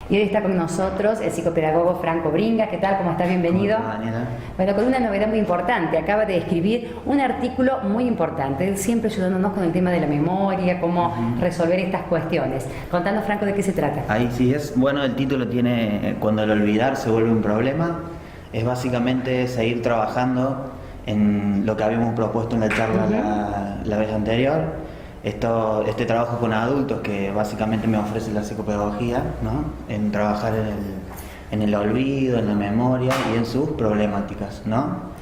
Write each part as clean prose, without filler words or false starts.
Y hoy está con nosotros el psicopedagogo Franco Bringas. ¿Qué tal? ¿Cómo estás? Bienvenido. ¿Cómo estás, Daniela? Bueno, con una novedad muy importante. Acaba de escribir un artículo muy importante. Él siempre ayudándonos con el tema de la memoria, cómo resolver estas cuestiones. Contanos, Franco, de qué se trata. Ahí sí es. Bueno, el título tiene Cuando el olvidar se vuelve un problema. Es básicamente seguir trabajando en lo que habíamos propuesto en la charla la vez anterior. Este trabajo con adultos que básicamente me ofrece la psicopedagogía, ¿no? En trabajar en el olvido, en la memoria y en sus problemáticas, ¿no?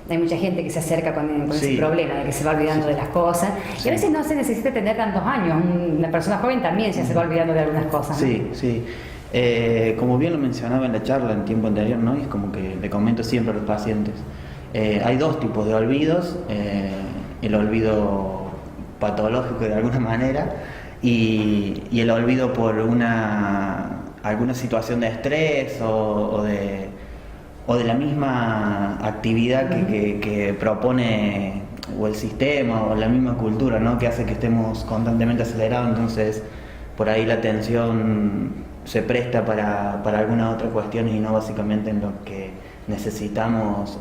Hay mucha gente que se acerca con Sí. ese problema de que se va olvidando de las cosas, y a veces no se necesita tener tantos años. Una persona joven también ya se va olvidando de algunas cosas, ¿no? Sí, sí. Como bien lo mencionaba en la charla en tiempo anterior, ¿no? Y es como que le comento siempre a los pacientes. Hay dos tipos de olvidos, el olvido patológico de alguna manera y el olvido por alguna situación de estrés o de la misma actividad que propone o el sistema o la misma cultura, ¿no? Que hace que estemos constantemente acelerados, entonces por ahí la atención se presta para alguna otra cuestión y no básicamente en lo que necesitamos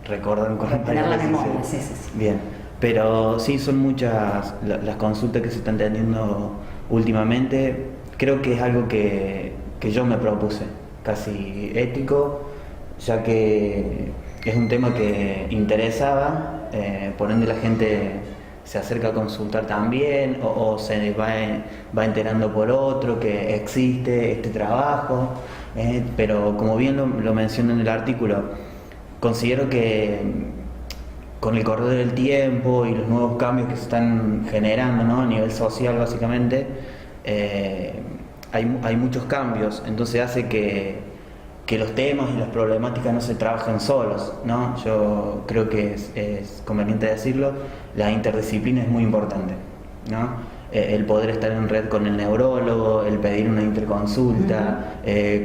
recordar con Retener la varias memoria, veces. sí. Bien, pero sí son muchas las consultas que se están teniendo últimamente. Creo que es algo que yo me propuse, casi ético, ya que es un tema que interesaba, por ende la gente se acerca a consultar también o se va enterando por otro que existe este trabajo, pero como bien lo menciono en el artículo, considero que con el correr del tiempo y los nuevos cambios que se están generando, ¿no? A nivel social básicamente, hay muchos cambios, entonces hace que los temas y las problemáticas no se trabajen solos, ¿no? Yo creo que es conveniente decirlo, la interdisciplina es muy importante, ¿no? El poder estar en red con el neurólogo, el pedir una interconsulta,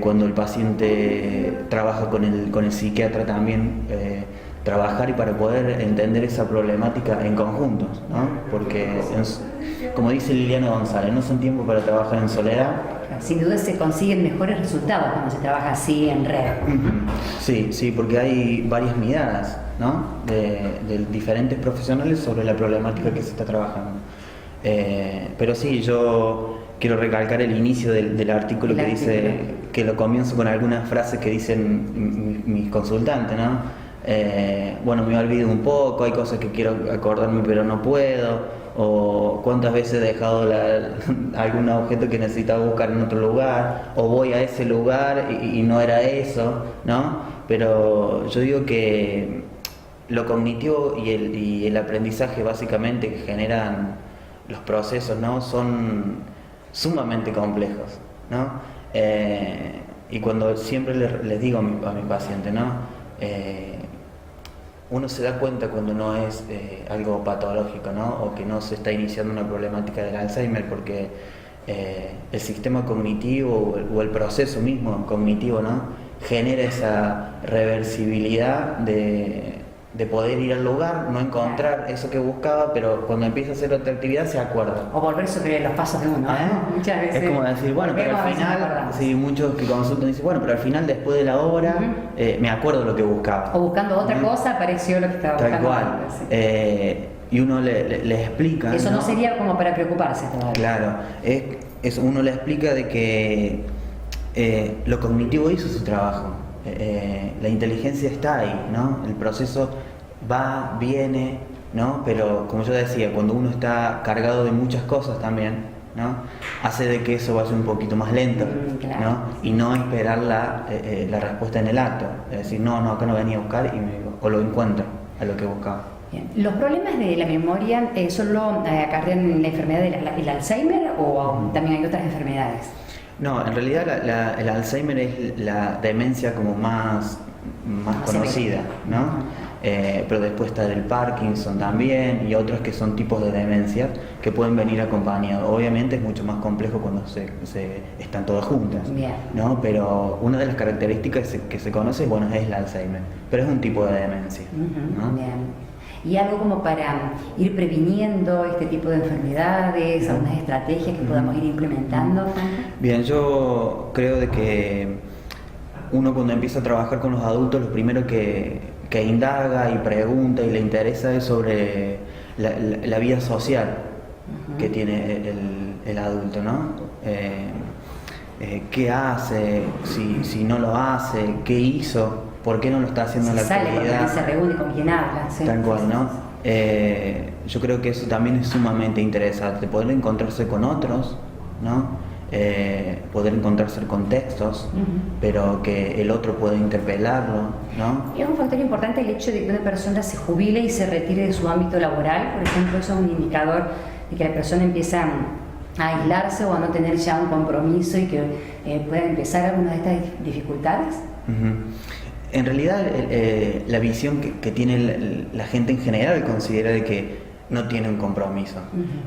cuando el paciente trabaja con el psiquiatra también, trabajar y para poder entender esa problemática en conjunto, ¿no? Porque, como dice Liliana González, no son tiempos para trabajar en soledad. Sin duda se consiguen mejores resultados cuando se trabaja así en red. Sí, porque hay varias miradas, ¿no? de diferentes profesionales sobre la problemática que se está trabajando. Pero sí, yo quiero recalcar el inicio del artículo que dice, que lo comienzo con algunas frases que dicen mis consultantes, ¿no? Me olvido un poco, hay cosas que quiero acordarme pero no puedo, o cuántas veces he dejado algún objeto que necesitaba buscar en otro lugar, o voy a ese lugar y no era eso, ¿no? Pero yo digo que lo cognitivo y el aprendizaje básicamente que generan los procesos, ¿no? Son sumamente complejos, ¿no? Y cuando siempre les digo a mi paciente, ¿no? Uno se da cuenta cuando no es algo patológico, ¿no? O que no se está iniciando una problemática del Alzheimer, porque el sistema cognitivo o el proceso mismo cognitivo, ¿no? Genera esa reversibilidad de poder ir al lugar, no encontrar eso que buscaba, pero cuando empieza a hacer otra actividad se acuerda. O volver sobre los pasos de uno, ¿no? Muchas veces. Es como decir, bueno, pero al final, sí, muchos que consultan dicen, bueno, pero al final después de la obra me acuerdo lo que buscaba. O buscando otra cosa apareció lo que estaba Tal buscando. cual. Sí. Y uno le explica. Eso no sería como para preocuparse todavía. Claro, uno le explica de que lo cognitivo hizo su trabajo. La inteligencia está ahí, ¿no? El proceso va, viene, ¿no? Pero como yo decía, cuando uno está cargado de muchas cosas también, ¿no? Hace de que eso vaya un poquito más lento, claro. ¿no? Y no esperar la respuesta en el acto. Es decir, no, acá no venía a buscar o lo encuentro a lo que buscaba. Bien. ¿Los problemas de la memoria solo acarrean la enfermedad del Alzheimer o también hay otras enfermedades? No, en realidad el Alzheimer es la demencia como más conocida, ¿no? Pero después está el Parkinson también y otros que son tipos de demencias que pueden venir acompañados. Obviamente es mucho más complejo cuando están todas juntas, ¿no? Pero una de las características que se conoce, bueno, es el Alzheimer, pero es un tipo de demencia, ¿no? Bien. y algo como para ir previniendo este tipo de enfermedades, algunas estrategias que podamos ir implementando, Franco. Bien, yo creo de que uno cuando empieza a trabajar con los adultos, lo primero que indaga y pregunta y le interesa es sobre la vida social que tiene el adulto, ¿no? ¿Qué hace? Si no lo hace, ¿qué hizo? ¿Por qué no lo está haciendo en la sale, actualidad? con quién se reúne, con quién habla. Sí. Tal cual, ¿no? Yo creo que eso también es sumamente interesante, poder encontrarse con otros, ¿no? Poder encontrarse con textos, pero que el otro pueda interpelarlo, ¿no? Es un factor importante el hecho de que una persona se jubile y se retire de su ámbito laboral, por ejemplo, eso es un indicador de que la persona empieza a aislarse o a no tener ya un compromiso y que puedan empezar algunas de estas dificultades. En realidad, la visión que tiene la gente en general considera de que no tiene un compromiso,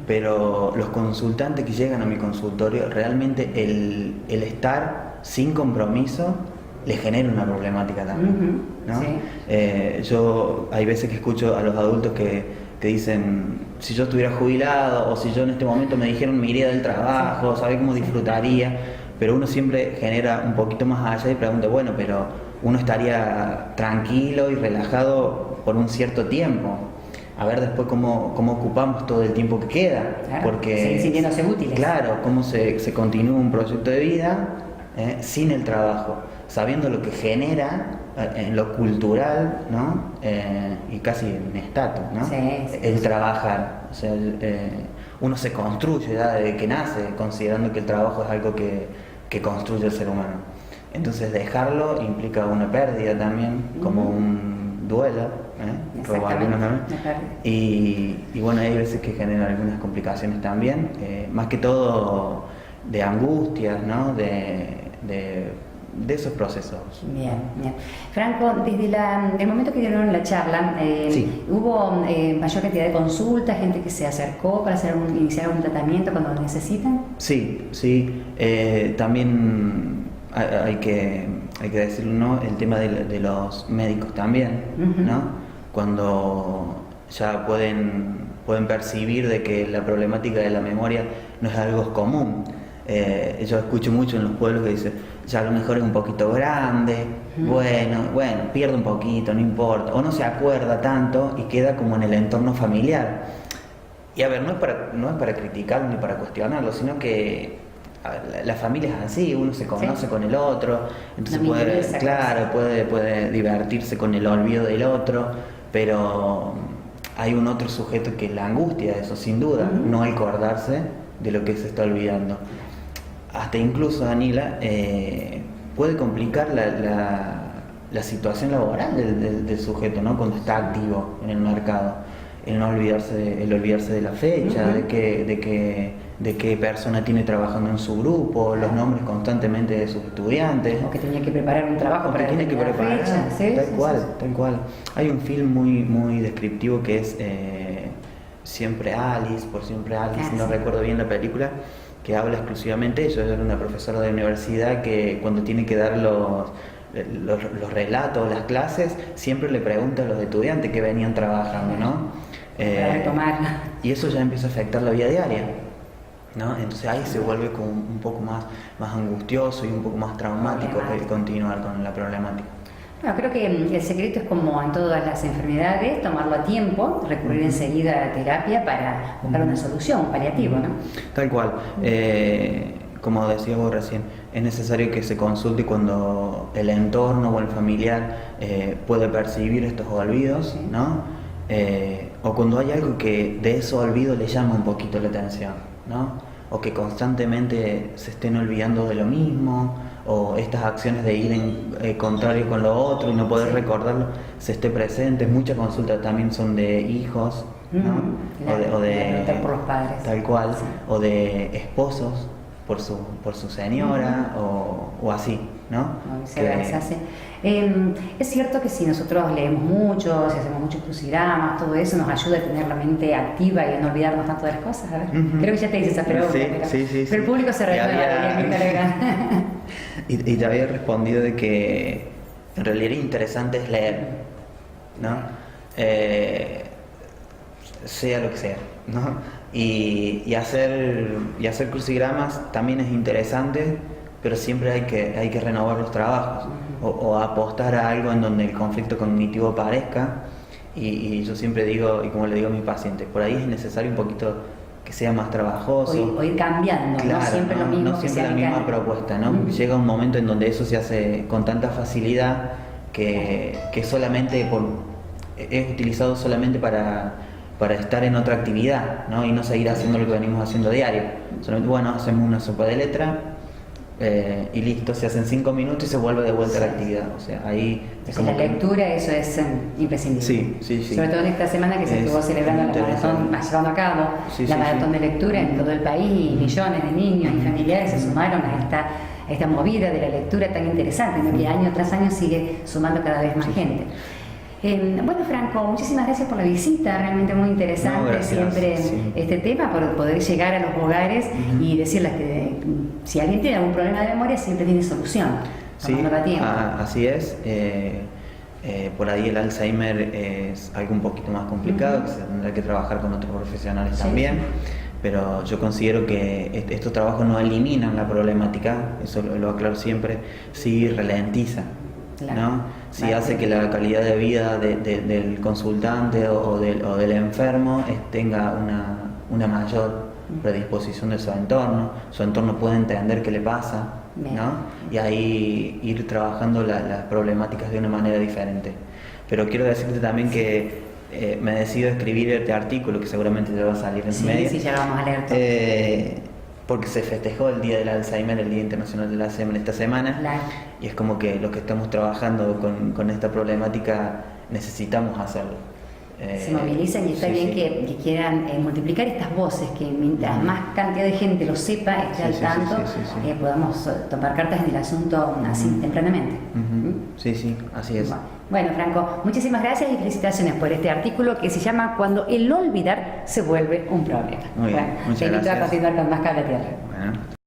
pero los consultantes que llegan a mi consultorio, realmente el estar sin compromiso les genera una problemática también, ¿no? Sí. Yo hay veces que escucho a los adultos que dicen, si yo estuviera jubilado o si yo en este momento me dijeran me iría del trabajo, ¿sabe cómo disfrutaría? Pero uno siempre genera un poquito más allá y pregunta, bueno, pero uno estaría tranquilo y relajado por un cierto tiempo. A ver después cómo ocupamos todo el tiempo que queda. Claro, porque seguir sintiéndose útiles. Claro, cómo se continúa un proyecto de vida sin el trabajo, sabiendo lo que genera en lo cultural, ¿no? Y casi en estatus, ¿no? Sí, el trabajar. O sea, uno se construye ya desde que nace, considerando que el trabajo es algo que construye el ser humano. Entonces dejarlo implica una pérdida también, como un duelo, y bueno, hay veces que generan algunas complicaciones también, más que todo de angustias, ¿no? de esos procesos. Bien, bien. Franco, desde el momento que dieron la charla, sí. ¿hubo mayor cantidad de consultas, gente que se acercó para iniciar un tratamiento cuando lo necesitan? Sí, sí. También hay que decirlo, ¿no? El tema de los médicos también, ¿no? Cuando ya pueden percibir de que la problemática de la memoria no es algo común. Yo escucho mucho en los pueblos que dicen, ya a lo mejor es un poquito grande, bueno, pierde un poquito, no importa, o no se acuerda tanto y queda como en el entorno familiar. Y a ver, no es para criticarlo ni para cuestionarlo, sino que la familia es así, uno se conoce con el otro, entonces puede divertirse con el olvido del otro, pero hay un otro sujeto que la angustia de eso, sin duda, no acordarse de lo que se está olvidando. Hasta incluso, Danila, puede complicar la situación laboral del sujeto, ¿no? Cuando está activo en el mercado, el olvidarse de la fecha, de qué persona tiene trabajando en su grupo, los nombres constantemente de sus estudiantes. O que tenía que preparar un trabajo para tiene que preparar, fecha. ¿Sí? Tal cual. Hay un film muy descriptivo que es Siempre Alice, no recuerdo bien la película, que habla exclusivamente de eso. Ella era una profesora de universidad que cuando tiene que dar los relatos, las clases, siempre le pregunta a los estudiantes que venían trabajando, ¿no? Para retomar. Y eso ya empieza a afectar la vida diaria, ¿no? Entonces ahí se vuelve como un poco más angustioso y un poco más traumático el continuar con la problemática. Bueno, creo que el secreto es, como en todas las enfermedades, tomarlo a tiempo, recurrir enseguida a terapia para buscar una solución, un paliativo, ¿no? Tal cual. Como decías vos recién, es necesario que se consulte cuando el entorno o el familiar puede percibir estos olvidos, ¿no? O cuando hay algo que de ese olvido le llama un poquito la atención, ¿no? O que constantemente se estén olvidando de lo mismo, o estas acciones de ir en contrario con lo otro y no poder recordarlo, se esté presente. Muchas consultas también son de hijos, ¿no? Claro, o de por los padres. Tal cual, sí. O de esposos por su señora, o así, ¿no? Es cierto que si nosotros leemos mucho, si hacemos muchos crucigramas, todo eso nos ayuda a tener la mente activa y a no olvidarnos tanto de las cosas. A ver, creo que ya te hice esa pregunta, sí, pero el público se renueva. Y te había respondido de que en realidad interesante es leer, ¿no? sea lo que sea, ¿no? Y hacer crucigramas también es interesante, pero siempre hay que renovar los trabajos o apostar a algo en donde el conflicto cognitivo aparezca. Y yo siempre digo, y como le digo a mis pacientes, por ahí es necesario un poquito que sea más trabajoso. O ir cambiando, claro, no siempre lo mismo. No que siempre sea la misma mecánico. propuesta, ¿no? Llega un momento en donde eso se hace con tanta facilidad que solamente es utilizado solamente para estar en otra actividad, ¿no? Y no seguir haciendo lo que venimos haciendo diario. Solamente, bueno, hacemos una sopa de letra y listo, se hacen 5 minutos y se vuelve de vuelta a la actividad. O sea, ahí es Entonces, la lectura, eso es imprescindible. Sí. Sobre todo en esta semana que se estuvo celebrando la maratón, llevando a cabo la maratón de lectura en todo el país, y millones de niños y familiares se sumaron a esta movida de la lectura tan interesante, ¿no? Que año tras año sigue sumando cada vez más gente. Bueno, Franco, muchísimas gracias por la visita, realmente muy interesante siempre este tema, por poder llegar a los hogares y decirles que si alguien tiene algún problema de memoria siempre tiene solución. Sí, así es. Por ahí el Alzheimer es algo un poquito más complicado, que se tendrá que trabajar con otros profesionales también, pero yo considero que estos trabajos no eliminan la problemática, eso lo aclaro siempre, sí ralentiza. ¿No? Sí hace que la calidad de vida del consultante o del enfermo tenga una mayor predisposición de su entorno puede entender qué le pasa, ¿no? Y ahí ir trabajando las problemáticas de una manera diferente. Pero quiero decirte también que me decido escribir este artículo, que seguramente ya va a salir en medio. Sí, ya lo vamos a leer todo. Porque se festejó el Día del Alzheimer, el Día Internacional del Alzheimer esta semana, y es como que los que estamos trabajando con esta problemática necesitamos hacerlo. Se movilizan y está bien que quieran multiplicar estas voces, que mientras más cantidad de gente lo sepa, esté al tanto, podamos tomar cartas en el asunto así tempranamente. Sí, así es. Bueno, Franco, muchísimas gracias y felicitaciones por este artículo que se llama Cuando el olvidar se vuelve un problema. Muy bien, muchas gracias. Te invito a continuar con más Cable a Tierra. Bueno.